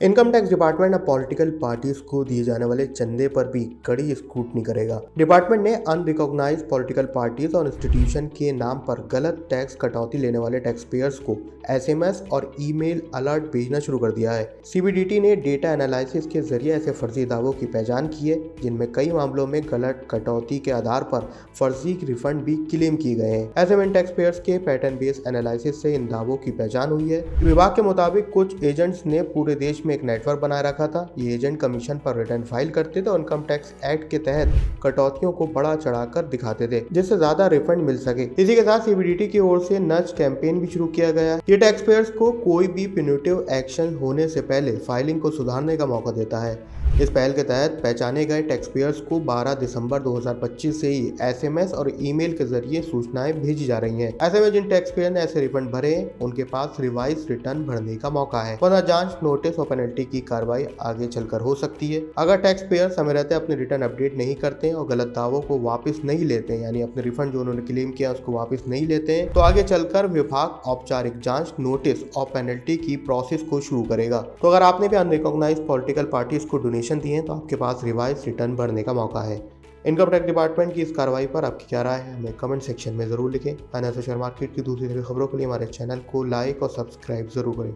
Income tax department अब political parties को दिए जाने वाले चंदे पर भी कड़ी स्क्रूटनी करेगा। डिपार्टमेंट ने अनरिकॉग्नाइज्ड पॉलिटिकल पार्टीज और इंस्टीट्यूशन के नाम पर गलत टैक्स कटौती लेने वाले टैक्स पेयर्स को एसएमएस और ईमेल अलर्ट भेजना शुरू कर दिया है। सीबीडीटी ने डेटा एनालिसिस के जरिए ऐसे फर्जी दावों की पहचान की है जिनमें कई मामलों में गलत कटौती के आधार पर फर्जी रिफंड भी क्लेम किए गए हैं। ऐसे में टैक्स पेयर्स के पैटर्न बेस्ड एनालिसिस से इन दावों की पहचान हुई है। विभाग के मुताबिक कुछ एजेंट्स ने पूरे देश में एक नेटवर्क बनाए रखा था। ये एजेंट कमीशन पर रिटर्न फाइल करते थे और इनकम टैक्स एक्ट के तहत कटौतियों को बड़ा चढ़ाकर दिखाते थे जिससे ज्यादा रिफंड मिल सके। इसी के साथ सीबीडीटी की ओर से नज कैंपेन भी शुरू किया गया। ये टैक्स पेयर्स को कोई भी पिन्यूटिव एक्शन होने से पहले फाइलिंग को सुधारने का मौका देता है। इस पहल के तहत पहचाने गए टैक्स पेयर्स को 12 दिसंबर 2025 से ही एसएमएस और ईमेल के जरिए सूचनाएं भेजी जा रही हैं। ऐसे में जिन टैक्स पेयर ने ऐसे रिफंड भरे हैं उनके पास रिवाइज रिटर्न भरने का मौका है, वरना जांच, नोटिस और पेनल्टी की कार्रवाई आगे चलकर हो सकती है। अगर टैक्स पेयर समय रहते अपने रिटर्न अपडेट नहीं करते हैं और गलत दावों को वापस नहीं लेते हैं, यानी अपने रिफंड जो उन्होंने क्लेम किया उसको वापस नहीं लेते हैं, तो आगे चलकर विभाग औपचारिक जांच, नोटिस और पेनल्टी की प्रोसेस को शुरू करेगा। तो अगर आपने भी अनरिकॉग्नाइज्ड पॉलिटिकल पार्टीज को डोनेशन दिए हैं तो आपके पास रिवाइज रिटर्न भरने का मौका है। इनकम टैक्स डिपार्टमेंट की इस कार्रवाई पर आपकी क्या राय है, हमें कमेंट सेक्शन में जरूर लिखें। फाइनेंशियल शेयर मार्केट की दूसरी खबरों के लिए हमारे चैनल को लाइक और सब्सक्राइब जरूर करें।